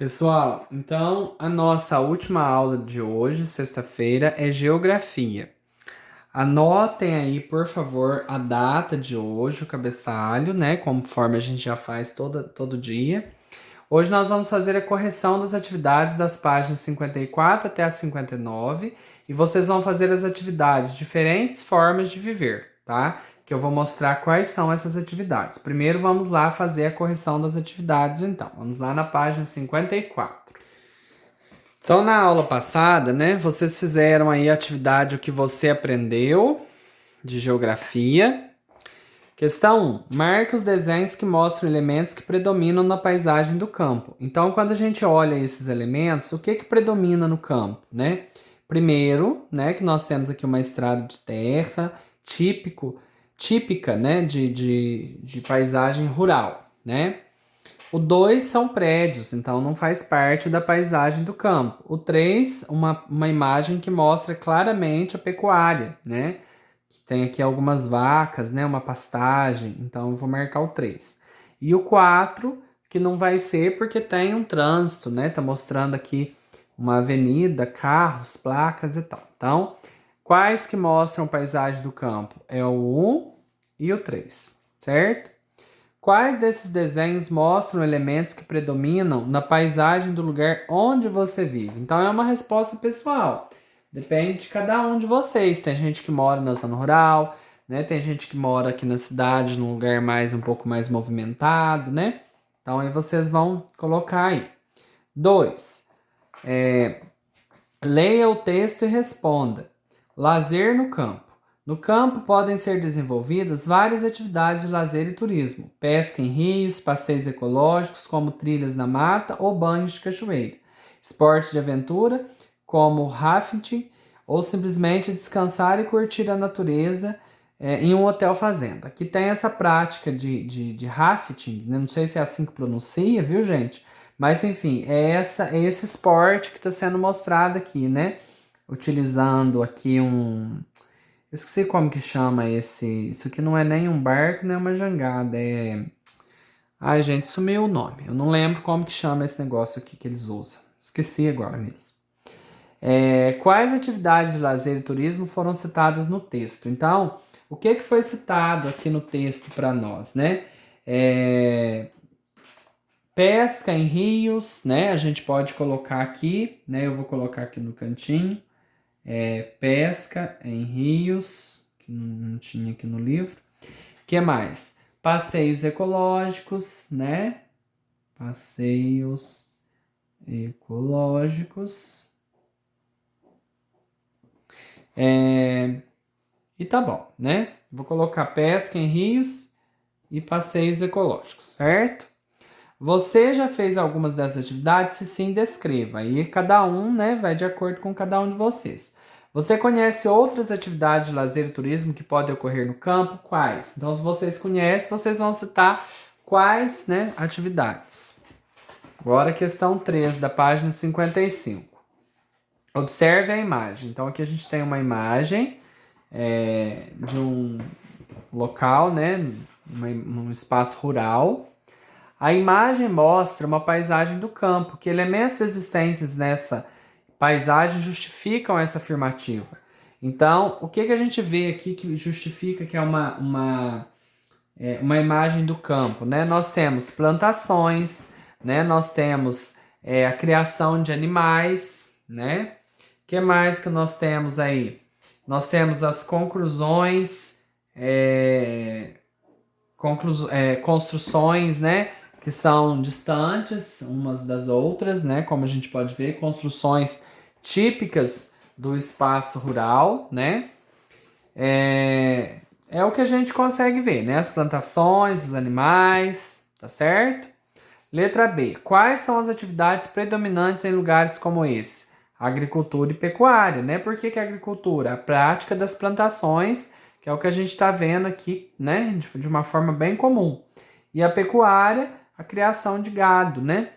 Pessoal, então a nossa última aula de hoje, sexta-feira, é geografia. Anotem aí, por favor, a data de hoje, o cabeçalho, né? Conforme a gente já faz todo dia. Hoje nós vamos fazer a correção das atividades das páginas 54 até a 59 e vocês vão fazer as atividades diferentes formas de viver, tá? Que eu vou mostrar quais são essas atividades. Primeiro vamos lá fazer a correção das atividades, então. Vamos lá na página 54. Então, na aula passada, né, vocês fizeram aí a atividade o que você aprendeu de geografia. Questão 1. Marque os desenhos que mostram elementos que predominam na paisagem do campo. Então, quando a gente olha esses elementos, o que predomina no campo, né? Primeiro, né, que nós temos aqui uma estrada de terra típica, né, de paisagem rural, né? O 2 são prédios, então não faz parte da paisagem do campo. O 3, uma imagem que mostra claramente a pecuária, né? Que tem aqui algumas vacas, né? Uma pastagem, então eu vou marcar o 3. E o 4, que não vai ser porque tem um trânsito, né? Tá mostrando aqui uma avenida, carros, placas e tal. Então, quais que mostram paisagem do campo? É o 1 e o 3, certo? Quais desses desenhos mostram elementos que predominam na paisagem do lugar onde você vive? Então é uma resposta pessoal. Depende de cada um de vocês. Tem gente que mora na zona rural, né? Tem gente que mora aqui na cidade, num lugar mais um pouco mais movimentado, né? Então aí vocês vão colocar aí. 2. Leia o texto e responda. Lazer no campo. No campo podem ser desenvolvidas várias atividades de lazer e turismo: pesca em rios, passeios ecológicos, como trilhas na mata ou banhos de cachoeira, esportes de aventura, como rafting, ou simplesmente descansar e curtir a natureza em um hotel fazenda. Aqui tem essa prática de rafting, né? Não sei se é assim que pronuncia, viu, gente? Mas enfim, é esse esporte que está sendo mostrado aqui, né? Utilizando aqui um. Eu esqueci como que chama esse. Isso aqui não é nem um barco, nem uma jangada. Ai, gente, sumiu o nome. Eu não lembro como que chama esse negócio aqui que eles usam. Esqueci agora mesmo. Quais atividades de lazer e turismo foram citadas no texto? Então, o que foi citado aqui no texto para nós, né? Pesca em rios, né? A gente pode colocar aqui, né? Eu vou colocar aqui no cantinho. Pesca em rios, que não tinha aqui no livro. Que mais? Passeios ecológicos, né? Passeios ecológicos. E tá bom, né? Vou colocar pesca em rios e passeios ecológicos, certo? Você já fez algumas dessas atividades? Se sim, descreva. E cada um, né, vai de acordo com cada um de vocês. Você conhece outras atividades de lazer e turismo que podem ocorrer no campo? Quais? Então, se vocês conhecem, vocês vão citar quais, né, atividades. Agora, questão 3 da página 55. Observe a imagem. Então, aqui a gente tem uma imagem de um local, né, um espaço rural. A imagem mostra uma paisagem do campo. Que elementos existentes nessa paisagem justificam essa afirmativa? Então, o que a gente vê aqui que justifica que é uma imagem do campo, né? Nós temos plantações, né? Nós temos a criação de animais, né? O que mais que nós temos aí? Nós temos as conclusões, construções, né? Que são distantes umas das outras, né? Como a gente pode ver, construções típicas do espaço rural, né? É o que a gente consegue ver, né? As plantações, os animais, tá certo? Letra B. Quais são as atividades predominantes em lugares como esse? Agricultura e pecuária, né? Por que agricultura? A prática das plantações, que é o que a gente está vendo aqui, né? De uma forma bem comum. E a pecuária, a criação de gado, né?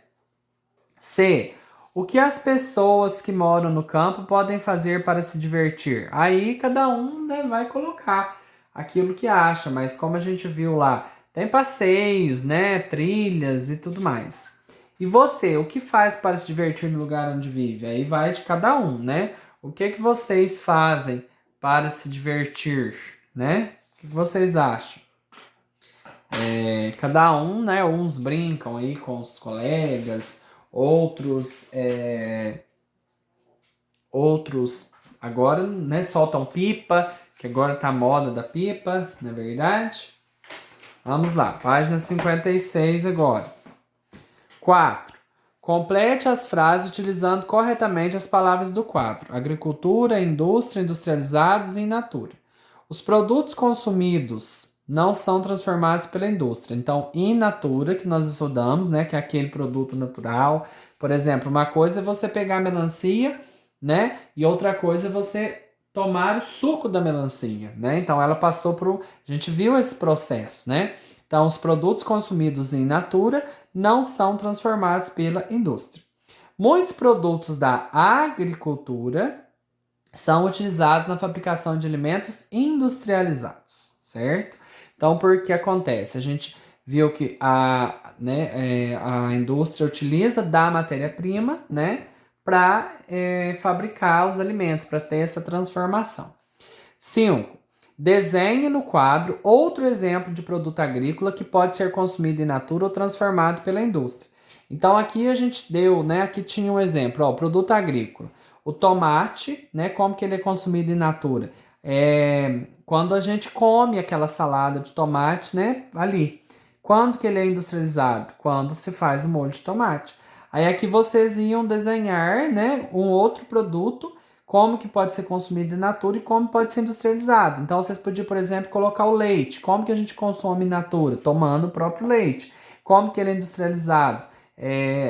C. O que as pessoas que moram no campo podem fazer para se divertir? Aí cada um, né, vai colocar aquilo que acha, mas como a gente viu lá, tem passeios, né, trilhas e tudo mais. E você, o que faz para se divertir no lugar onde vive? Aí vai de cada um, né? O que vocês fazem para se divertir, né? O que vocês acham? Cada um, né? Uns brincam aí com os colegas, outros agora, né? Soltam pipa, que agora tá a moda da pipa, não é verdade? Vamos lá, página 56 agora. 4. Complete as frases utilizando corretamente as palavras do quadro: agricultura, indústria, industrializados e in natura. Os produtos consumidos não são transformados pela indústria. Então, in natura, que nós estudamos, né, que é aquele produto natural. Por exemplo, uma coisa é você pegar a melancia, né, e outra coisa é você tomar o suco da melancia, né? Então, ela passou por... A gente viu esse processo, né? Então, os produtos consumidos in natura não são transformados pela indústria. Muitos produtos da agricultura são utilizados na fabricação de alimentos industrializados, certo? Então, por que acontece? A gente viu que a indústria utiliza da matéria-prima, né, para fabricar os alimentos, para ter essa transformação. 5. Desenhe no quadro outro exemplo de produto agrícola que pode ser consumido in natura ou transformado pela indústria. Então aqui a gente deu, né? Aqui tinha um exemplo, ó, produto agrícola. O tomate, né? Como que ele é consumido in natura? Quando a gente come aquela salada de tomate, né? Ali. Quando que ele é industrializado? Quando se faz o molho de tomate. Aí aqui vocês iam desenhar, né? Um outro produto, como que pode ser consumido in natura e como pode ser industrializado. Então, vocês podiam, por exemplo, colocar o leite. Como que a gente consome in natura? Tomando o próprio leite. Como que ele é industrializado?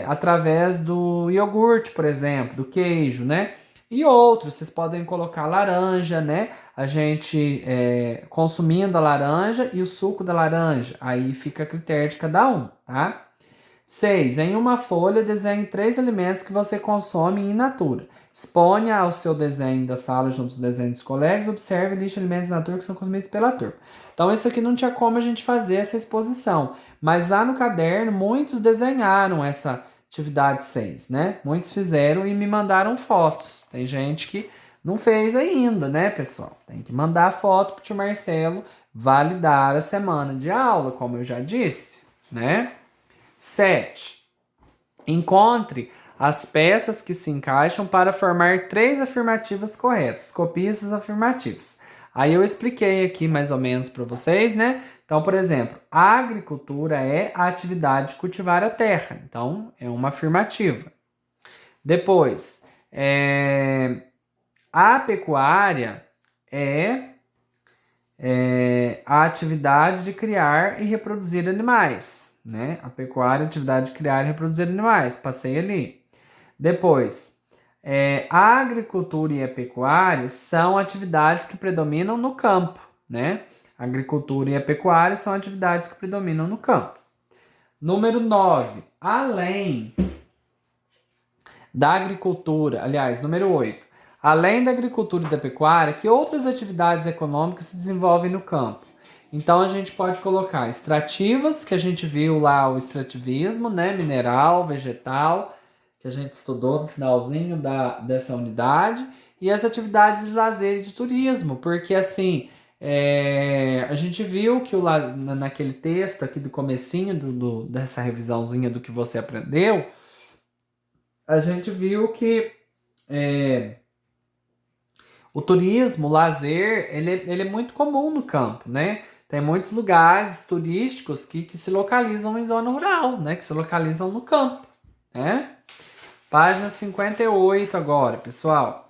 Através do iogurte, por exemplo, do queijo, né? E outros, vocês podem colocar laranja, né? A gente consumindo a laranja e o suco da laranja. Aí fica a critério de cada um, tá? 6. Em uma folha, desenhe 3 alimentos que você consome in natura. Exponha o seu desenho da sala junto aos desenhos dos colegas. Observe e liste alimentos in natura que são consumidos pela turma. Então, isso aqui não tinha como a gente fazer essa exposição. Mas lá no caderno, muitos desenharam essa atividade 6, né? Muitos fizeram e me mandaram fotos. Tem gente que não fez ainda, né, pessoal? Tem que mandar foto para o tio Marcelo validar a semana de aula, como eu já disse, né? 7. Encontre as peças que se encaixam para formar 3 afirmativas corretas. Copie essas afirmativas. Aí eu expliquei aqui mais ou menos para vocês, né? Então, por exemplo, a agricultura é a atividade de cultivar a terra. Então, é uma afirmativa. Depois, a pecuária é a atividade de criar e reproduzir animais, né? A pecuária é a atividade de criar e reproduzir animais. Passei ali. Depois, a agricultura e a pecuária são atividades que predominam no campo, né? A agricultura e a pecuária são atividades que predominam no campo. Número 9. Além da agricultura, aliás, número 8. Além da agricultura e da pecuária, que outras atividades econômicas se desenvolvem no campo? Então a gente pode colocar extrativas, que a gente viu lá o extrativismo, né? Mineral, vegetal, que a gente estudou no finalzinho dessa unidade, e as atividades de lazer e de turismo, porque assim, a gente viu que naquele texto aqui do comecinho dessa revisãozinha do que você aprendeu, a gente viu que o turismo, o lazer, ele é muito comum no campo, né? Tem muitos lugares turísticos que se localizam em zona rural, né? Que se localizam no campo, né? Página 58 agora, pessoal.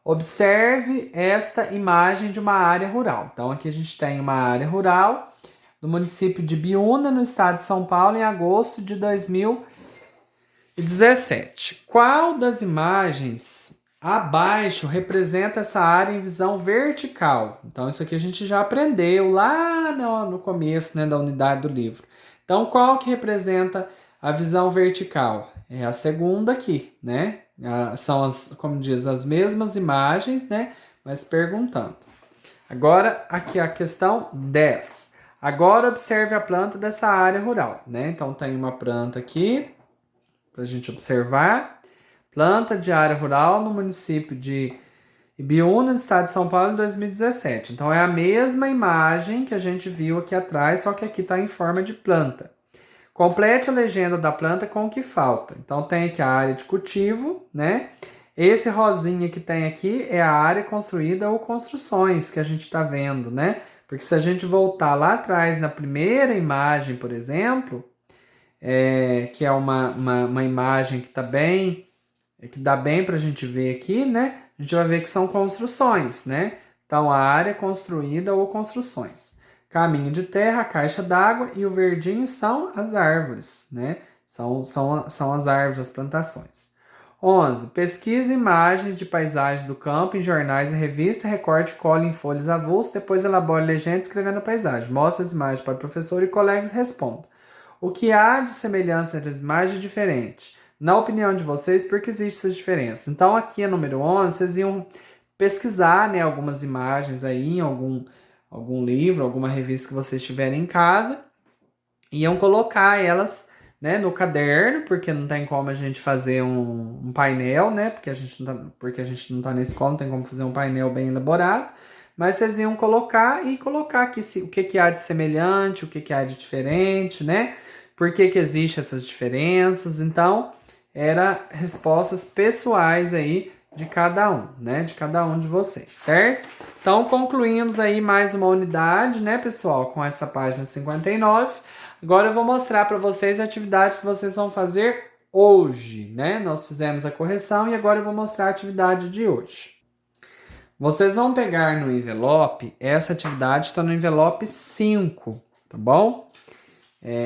Observe esta imagem de uma área rural. Então, aqui a gente tem uma área rural do município de Biúna, no estado de São Paulo, em agosto de 2017. Qual das imagens abaixo representa essa área em visão vertical? Então, isso aqui a gente já aprendeu lá no começo, né, da unidade do livro. Então, qual que representa a visão vertical? É a segunda aqui, né? São, como diz, as mesmas imagens, né? Mas perguntando. Agora, aqui a questão 10. Agora, observe a planta dessa área rural, né? Então, tem uma planta aqui para a gente observar. Planta de área rural no município de Ibiúna, no estado de São Paulo, em 2017. Então, é a mesma imagem que a gente viu aqui atrás, só que aqui está em forma de planta. Complete a legenda da planta com o que falta. Então, tem aqui a área de cultivo, né? Esse rosinha que tem aqui é a área construída ou construções que a gente está vendo, né? Porque se a gente voltar lá atrás na primeira imagem, por exemplo, que é uma imagem que está bem, que dá bem para a gente ver aqui, né? A gente vai ver que são construções, né? Então, a área construída ou construções. Caminho de terra, caixa d'água e o verdinho são as árvores, né? São as árvores, as plantações. 11. Pesquise imagens de paisagens do campo em jornais e revistas, recorte e cole em folhas avulsas, depois elabore legenda escrevendo a paisagem. Mostre as imagens para o professor e colegas e responda. O que há de semelhança entre as imagens é diferente? Na opinião de vocês, por que existe essa diferença? Então, aqui é número 11, vocês iam pesquisar, né, algumas imagens aí em algum livro, alguma revista que vocês tiverem em casa, iam colocar elas, né, no caderno, porque não tem como a gente fazer um painel, né, porque a gente não tá na escola, não tem como fazer um painel bem elaborado, mas vocês iam colocar aqui o que há de semelhante, o que há de diferente, né, por que existe essas diferenças. Então, era respostas pessoais aí de cada um, né, de cada um de vocês, certo? Então, concluímos aí mais uma unidade, né, pessoal, com essa página 59. Agora eu vou mostrar para vocês a atividade que vocês vão fazer hoje, né? Nós fizemos a correção e agora eu vou mostrar a atividade de hoje. Vocês vão pegar no envelope, essa atividade está no envelope 5, tá bom?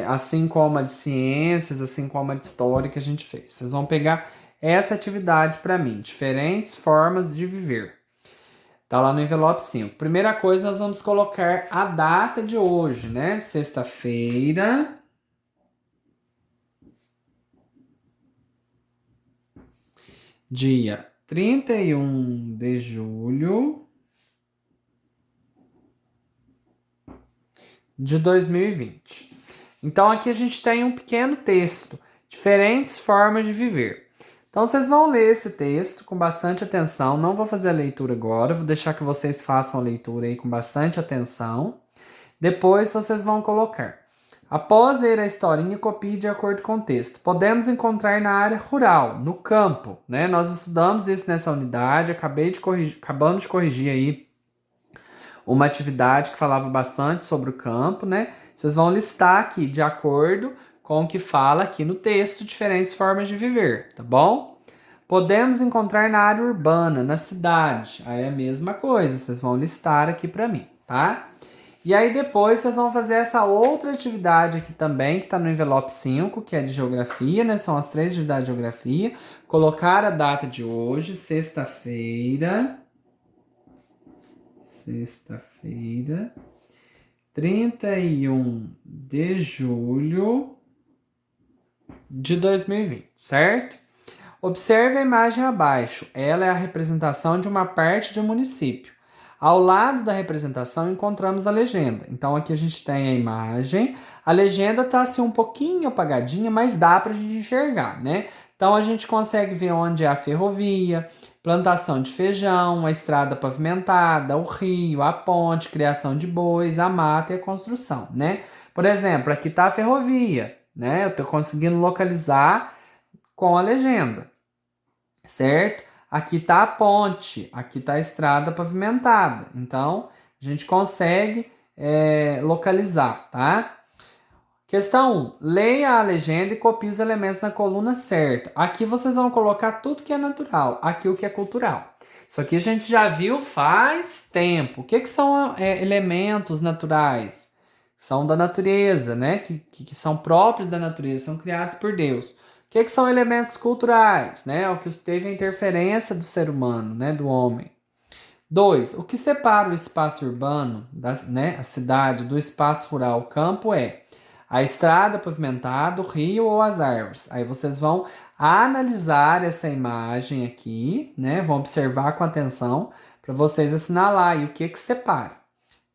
Assim como a de ciências, assim como a de história que a gente fez. Vocês vão pegar essa atividade para mim, diferentes formas de viver. Tá lá no envelope 5. Primeira coisa, nós vamos colocar a data de hoje, né? Sexta-feira, dia 31 de julho de 2020. Então, aqui a gente tem um pequeno texto, diferentes formas de viver. Então, vocês vão ler esse texto com bastante atenção. Não vou fazer a leitura agora, vou deixar que vocês façam a leitura aí com bastante atenção. Depois, vocês vão colocar. Após ler a historinha, copie de acordo com o texto. Podemos encontrar na área rural, no campo, né? Nós estudamos isso nessa unidade, acabamos de corrigir aí uma atividade que falava bastante sobre o campo, né? Vocês vão listar aqui, de acordo com o que fala aqui no texto, diferentes formas de viver, tá bom? Podemos encontrar na área urbana, na cidade. Aí é a mesma coisa, vocês vão listar aqui para mim, tá? E aí depois vocês vão fazer essa outra atividade aqui também, que está no envelope 5, que é de geografia, né? São as 3 atividades de geografia. Colocar a data de hoje, sexta-feira, 31 de julho de 2020, certo? Observe a imagem abaixo. Ela é a representação de uma parte de um município. Ao lado da representação encontramos a legenda. Então aqui a gente tem a imagem. A legenda está assim um pouquinho apagadinha, mas dá para a gente enxergar, né? Então a gente consegue ver onde é a ferrovia, plantação de feijão, a estrada pavimentada, o rio, a ponte, criação de bois, a mata e a construção, né? Por exemplo, aqui está a ferrovia, né? Eu estou conseguindo localizar com a legenda, certo? Aqui está a ponte, aqui está a estrada pavimentada. Então, a gente consegue localizar, tá? Questão 1. Leia a legenda e copie os elementos na coluna certa. Aqui vocês vão colocar tudo que é natural, aqui o que é cultural. Isso aqui a gente já viu faz tempo. O que são elementos naturais? São da natureza, né? Que são próprios da natureza, são criados por Deus. O que são elementos culturais? Né? O que teve a interferência do ser humano, né? Do homem. 2. O que separa o espaço urbano, né? A cidade, do espaço rural, o campo é a estrada pavimentada, o rio ou as árvores. Aí vocês vão analisar essa imagem aqui, né? Vão observar com atenção para vocês assinalar aí o que separa.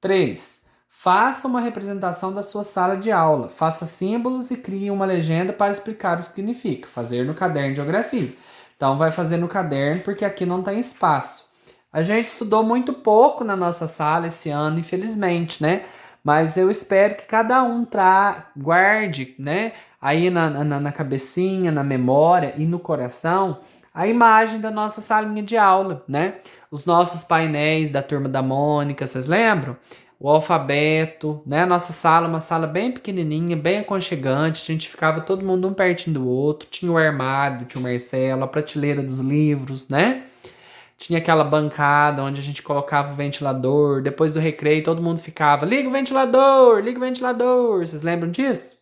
3. faça uma representação da sua sala de aula, faça símbolos e crie uma legenda para explicar o que significa. Fazer no caderno de geografia. Então vai fazer no caderno porque aqui não tem espaço. A gente estudou muito pouco na nossa sala esse ano, infelizmente, né? Mas eu espero que cada um guarde, né? Aí na cabecinha, na memória e no coração, a imagem da nossa salinha de aula, né? Os nossos painéis da Turma da Mônica, vocês lembram? O alfabeto, né? A nossa sala, uma sala bem pequenininha, bem aconchegante. A gente ficava todo mundo um pertinho do outro. Tinha o armário do tio Marcelo, a prateleira dos livros, né? Tinha aquela bancada onde a gente colocava o ventilador. Depois do recreio, todo mundo ficava: liga o ventilador, liga o ventilador. Vocês lembram disso?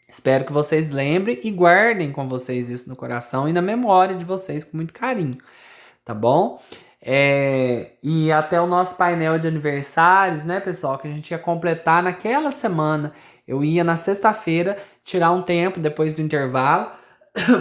Espero que vocês lembrem e guardem com vocês isso no coração e na memória de vocês com muito carinho, tá bom? E até o nosso painel de aniversários, né, pessoal, que a gente ia completar naquela semana. Eu ia na sexta-feira tirar um tempo depois do intervalo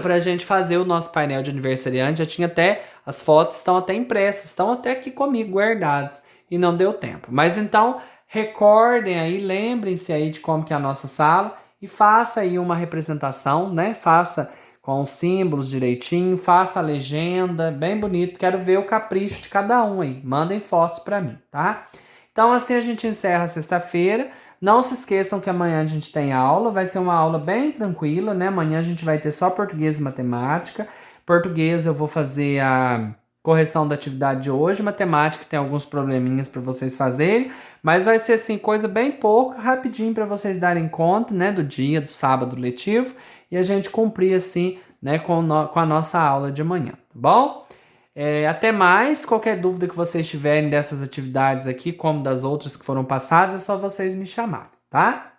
pra gente fazer o nosso painel de aniversariante. Já tinha até, as fotos estão até impressas, estão até aqui comigo guardadas e não deu tempo. Mas então, recordem aí, lembrem-se aí de como que é a nossa sala e faça aí uma representação, né? Faça com os símbolos direitinho, faça a legenda, bem bonito. Quero ver o capricho de cada um aí. Mandem fotos para mim, tá? Então assim a gente encerra sexta-feira. Não se esqueçam que amanhã a gente tem aula, vai ser uma aula bem tranquila, né? Amanhã a gente vai ter só português e matemática. Português eu vou fazer a correção da atividade de hoje, matemática tem alguns probleminhas para vocês fazerem, mas vai ser assim coisa bem pouca, rapidinho para vocês darem conta, né, do dia, do sábado letivo e a gente cumprir assim, né, com a nossa aula de amanhã, tá bom? Até mais, qualquer dúvida que vocês tiverem dessas atividades aqui, como das outras que foram passadas, é só vocês me chamarem, tá?